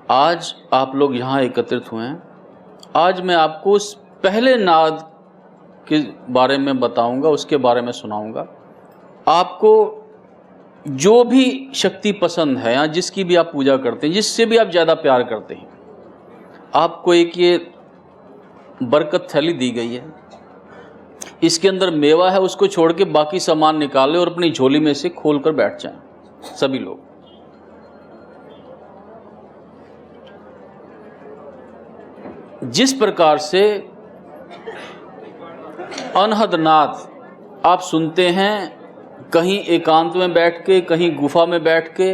आज आप लोग यहाँ एकत्रित हुए हैं। आज मैं आपको उस पहले नाद के बारे में बताऊंगा, उसके बारे में सुनाऊंगा। आपको जो भी शक्ति पसंद है या जिसकी भी आप पूजा करते हैं, जिससे भी आप ज़्यादा प्यार करते हैं, आपको एक ये बरकत थैली दी गई है। इसके अंदर मेवा है, उसको छोड़ के बाकी सामान निकालें और अपनी झोली में से खोल कर बैठ जाएं सभी लोग। जिस प्रकार से अनहद नाद आप सुनते हैं, कहीं एकांत में बैठ के, कहीं गुफा में बैठ के,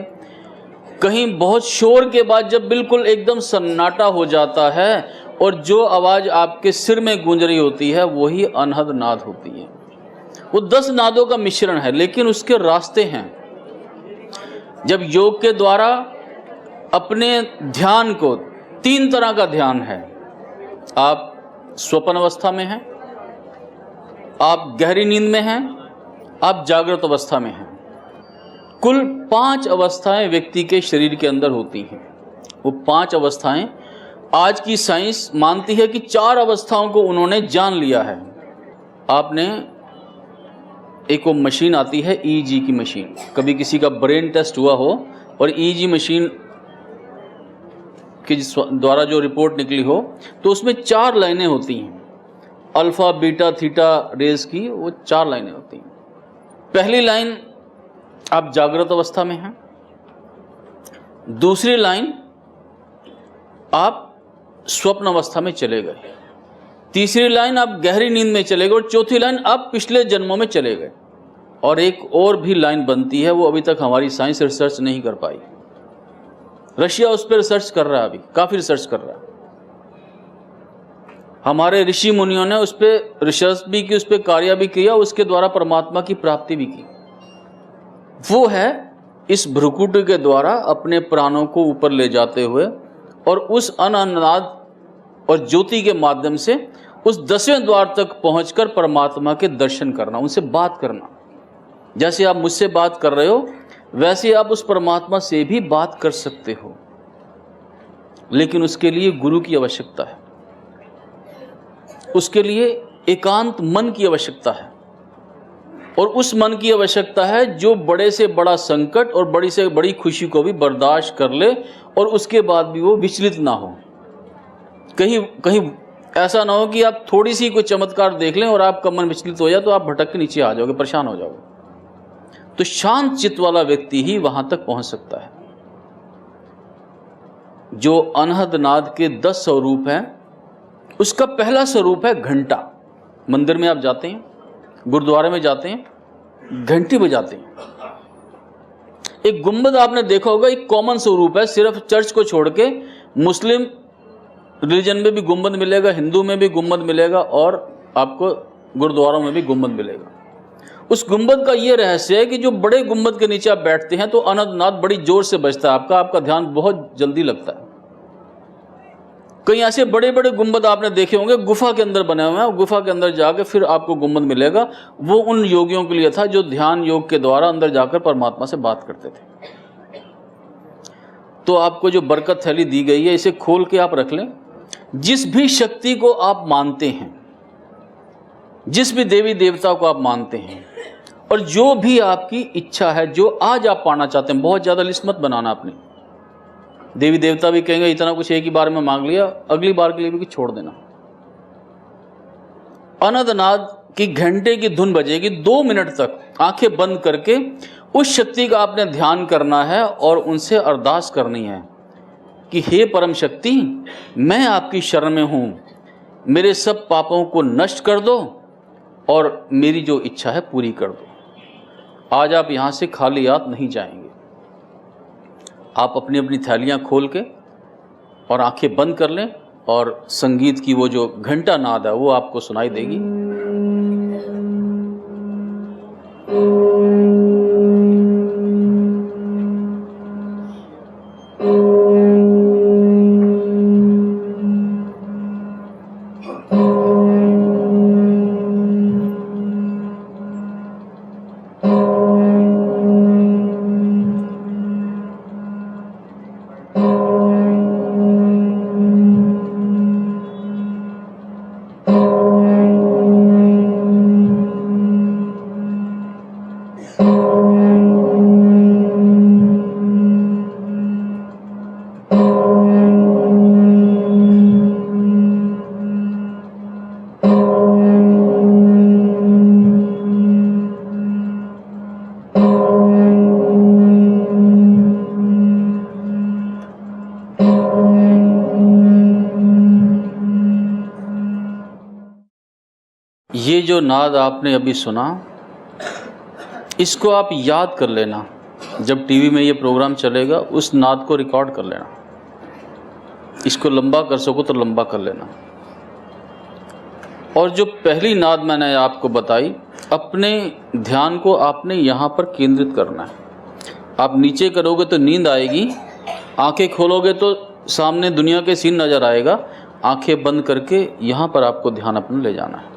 कहीं बहुत शोर के बाद जब बिल्कुल एकदम सन्नाटा हो जाता है और जो आवाज़ आपके सिर में गूंज रही होती है वही अनहद नाद होती है। वो 10 नादों का मिश्रण है, लेकिन उसके रास्ते हैं। जब योग के द्वारा अपने ध्यान को, 3 तरह का ध्यान है। आप स्वप्न अवस्था में हैं, आप गहरी नींद में हैं, आप जागृत अवस्था में हैं। कुल 5 अवस्थाएं व्यक्ति के शरीर के अंदर होती हैं। वो 5 अवस्थाएं आज की साइंस मानती है कि 4 अवस्थाओं को उन्होंने जान लिया है। आपने एक वो मशीन आती है ईजी की मशीन, कभी किसी का ब्रेन टेस्ट हुआ हो और ईजी मशीन के द्वारा जो रिपोर्ट निकली हो तो उसमें 4 लाइनें होती हैं, अल्फा बीटा थीटा रेज की, वो 4 लाइनें होती हैं। पहली लाइन आप जागृत अवस्था में हैं, दूसरी लाइन आप स्वप्न अवस्था में चले गए, तीसरी लाइन आप गहरी नींद में चले गए और चौथी लाइन आप पिछले जन्मों में चले गए। और एक और भी लाइन बनती है, वो अभी तक हमारी साइंस रिसर्च नहीं कर पाई। रशिया उस पर रिसर्च कर रहा है, अभी काफी रिसर्च कर रहा है। हमारे ऋषि मुनियों ने उस पर रिसर्च भी की, उस पर कार्य भी किया, उसके द्वारा परमात्मा की प्राप्ति भी की। वो है इस भ्रुकुट के द्वारा अपने प्राणों को ऊपर ले जाते हुए और उस अनहद और ज्योति के माध्यम से उस 10वें द्वार तक पहुंचकर परमात्मा के दर्शन करना, उनसे बात करना। जैसे आप मुझसे बात कर रहे हो वैसे आप उस परमात्मा से भी बात कर सकते हो, लेकिन उसके लिए गुरु की आवश्यकता है, उसके लिए एकांत मन की आवश्यकता है। और उस मन की आवश्यकता है जो बड़े से बड़ा संकट और बड़ी से बड़ी खुशी को भी बर्दाश्त कर ले और उसके बाद भी वो विचलित ना हो। कहीं ऐसा ना हो कि आप थोड़ी सी कोई चमत्कार देख लें और आपका मन विचलित हो जाए तो आप भटक के नीचे आ जाओगे, परेशान हो जाओगे। तो शांत चित्त वाला व्यक्ति ही वहां तक पहुंच सकता है। जो अनहद नाद के 10 स्वरूप हैं, उसका पहला स्वरूप है घंटा। मंदिर में आप जाते हैं, गुरुद्वारे में जाते हैं, घंटी बजाते हैं। एक गुंबद आपने देखा होगा, एक कॉमन स्वरूप है, सिर्फ चर्च को छोड़ के मुस्लिम रिलीजन में भी गुंबद मिलेगा, हिंदू में भी गुंबद मिलेगा और आपको गुरुद्वारों में भी गुंबद मिलेगा। उस गुंबद का ये रहस्य है कि जो बड़े गुंबद के नीचे आप बैठते हैं तो अनहद नाद बड़ी जोर से बजता है, आपका ध्यान बहुत जल्दी लगता है। कई ऐसे बड़े बड़े गुंबद आपने देखे होंगे गुफा के अंदर बने हुए हैं, गुफा के अंदर जाके फिर आपको गुंबद मिलेगा। वो उन योगियों के लिए था जो ध्यान योग के द्वारा अंदर जाकर परमात्मा से बात करते थे। तो आपको जो बरकत थैली दी गई है, इसे खोल के आप रख लें। जिस भी शक्ति को आप मानते हैं, जिस भी देवी देवता को आप मानते हैं और जो भी आपकी इच्छा है, जो आज आप पाना चाहते हैं, बहुत ज्यादा लिस्ट मत बनाना अपनी। देवी देवता भी कहेंगे इतना कुछ एक ही बार में मांग लिया, अगली बार के लिए भी कुछ छोड़ देना। अनहद नाद की घंटे की धुन बजेगी, 2 मिनट तक आंखें बंद करके उस शक्ति का आपने ध्यान करना है और उनसे अरदास करनी है कि हे परम शक्ति, मैं आपकी शरण में हूं, मेरे सब पापों को नष्ट कर दो और मेरी जो इच्छा है पूरी कर दो। आज आप यहां से खाली हाथ नहीं जाएंगे। आप अपनी अपनी थैलियां खोल के और आंखें बंद कर लें और संगीत की वो जो घंटा नाद है वो आपको सुनाई देगी। ये जो नाद आपने अभी सुना, इसको आप याद कर लेना। जब टीवी में ये प्रोग्राम चलेगा उस नाद को रिकॉर्ड कर लेना, इसको लंबा कर सको तो लंबा कर लेना। और जो पहली नाद मैंने आपको बताई, अपने ध्यान को आपने यहाँ पर केंद्रित करना है। आप नीचे करोगे तो नींद आएगी, आंखें खोलोगे तो सामने दुनिया के सीन नज़र आएगा। आंखें बंद करके यहाँ पर आपको ध्यान अपने ले जाना है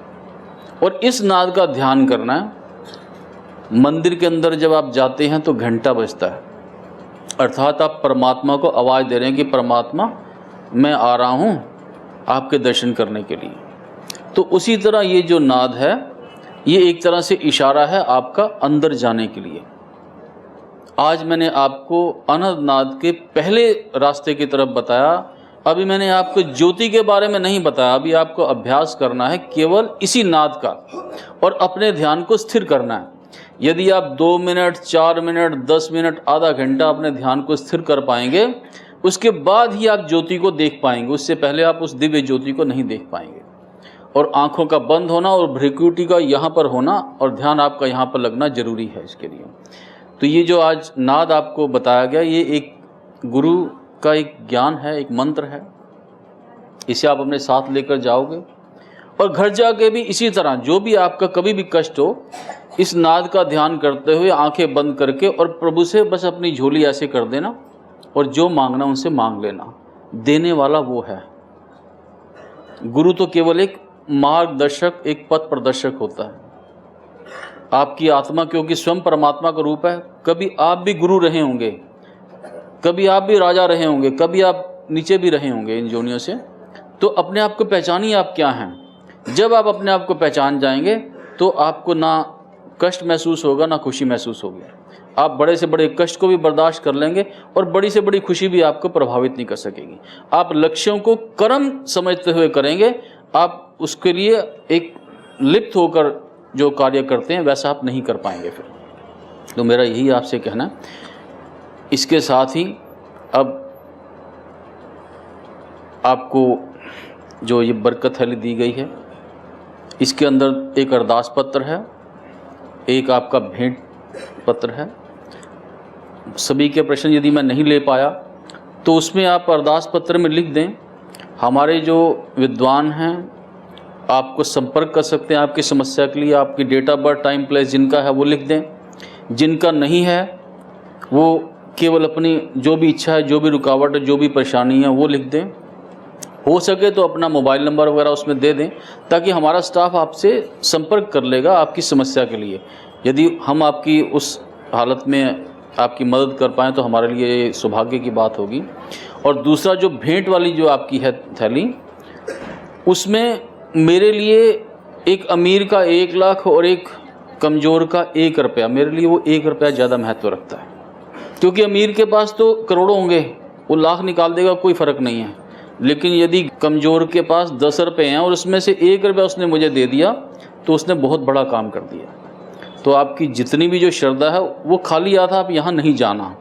और इस नाद का ध्यान करना है। मंदिर के अंदर जब आप जाते हैं तो घंटा बजता है, अर्थात आप परमात्मा को आवाज़ दे रहे हैं कि परमात्मा मैं आ रहा हूँ आपके दर्शन करने के लिए। तो उसी तरह ये जो नाद है, ये एक तरह से इशारा है आपका अंदर जाने के लिए। आज मैंने आपको अनहद नाद के पहले रास्ते की तरफ बताया। अभी मैंने आपको ज्योति के बारे में नहीं बताया। अभी आपको अभ्यास करना है केवल इसी नाद का और अपने ध्यान को स्थिर करना है। यदि आप 2 मिनट, 4 मिनट, 10 मिनट, आधा घंटा अपने ध्यान को स्थिर कर पाएंगे, उसके बाद ही आप ज्योति को देख पाएंगे। उससे पहले आप उस दिव्य ज्योति को नहीं देख पाएंगे। और आँखों का बंद होना और भ्रिकुटी का यहाँ पर होना और ध्यान आपका यहाँ पर लगना जरूरी है इसके लिए। तो ये जो आज नाद आपको बताया गया, ये एक गुरु का एक ज्ञान है, एक मंत्र है। इसे आप अपने साथ लेकर जाओगे और घर जाके भी इसी तरह जो भी आपका कभी भी कष्ट हो, इस नाद का ध्यान करते हुए आंखें बंद करके और प्रभु से बस अपनी झोली ऐसे कर देना और जो मांगना उनसे मांग लेना। देने वाला वो है। गुरु तो केवल एक मार्गदर्शक, एक पथ प्रदर्शक होता है। आपकी आत्मा क्योंकि स्वयं परमात्मा का रूप है। कभी आप भी गुरु रहे होंगे, कभी आप भी राजा रहे होंगे, कभी आप नीचे भी रहे होंगे इन जोनियों से। तो अपने आप को पहचानिए आप क्या हैं। जब आप अपने आप को पहचान जाएंगे तो आपको ना कष्ट महसूस होगा ना खुशी महसूस होगी। आप बड़े से बड़े कष्ट को भी बर्दाश्त कर लेंगे और बड़ी से बड़ी खुशी भी आपको प्रभावित नहीं कर सकेगी। आप लक्ष्यों को कर्म समझते हुए करेंगे। आप उसके लिए एक लिप्त होकर जो कार्य करते हैं वैसा आप नहीं कर पाएंगे फिर। तो मेरा यही आपसे कहना है। इसके साथ ही अब आपको जो ये बरकत थैली दी गई है, इसके अंदर एक अरदास पत्र है, एक आपका भेंट पत्र है। सभी के प्रश्न यदि मैं नहीं ले पाया तो उसमें आप अरदास पत्र में लिख दें। हमारे जो विद्वान हैं आपको संपर्क कर सकते हैं आपकी समस्या के लिए। आपकी date of birth, time, place जिनका है वो लिख दें। जिनका नहीं है वो केवल अपनी जो भी इच्छा है, जो भी रुकावट है, जो भी परेशानी है वो लिख दें। हो सके तो अपना मोबाइल नंबर वगैरह उसमें दे दें ताकि हमारा स्टाफ आपसे संपर्क कर लेगा आपकी समस्या के लिए। यदि हम आपकी उस हालत में आपकी मदद कर पाएँ तो हमारे लिए सौभाग्य की बात होगी। और दूसरा जो भेंट वाली जो आपकी है थैली, उसमें मेरे लिए एक अमीर का 1 लाख और एक कमज़ोर का 1 रुपया, मेरे लिए वो 1 रुपया ज़्यादा महत्व रखता है। क्योंकि अमीर के पास तो करोड़ों होंगे, वो लाख निकाल देगा, कोई फ़र्क नहीं है। लेकिन यदि कमज़ोर के पास 10 रुपये हैं और उसमें से 1 रुपया उसने मुझे दे दिया तो उसने बहुत बड़ा काम कर दिया। तो आपकी जितनी भी जो श्रद्धा है वो खाली आता आप यहाँ नहीं जाना।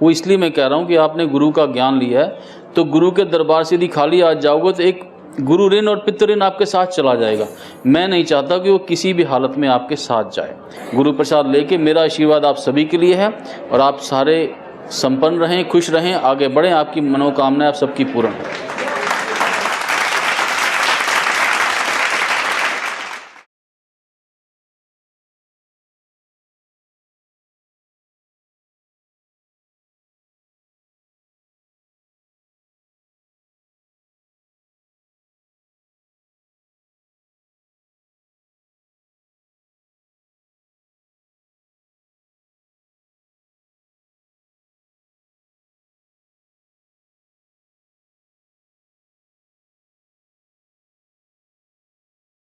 वो इसलिए मैं कह रहा हूँ कि आपने गुरु का ज्ञान लिया है तो गुरु के दरबार से यदि खाली आ जाओगे तो एक गुरु ऋण और पितृ ऋण आपके साथ चला जाएगा। मैं नहीं चाहता कि वो किसी भी हालत में आपके साथ जाए। गुरु प्रसाद लेके मेरा आशीर्वाद आप सभी के लिए है और आप सारे संपन्न रहें, खुश रहें, आगे बढ़ें, आपकी मनोकामनाएं आप सबकी पूर्ण हो।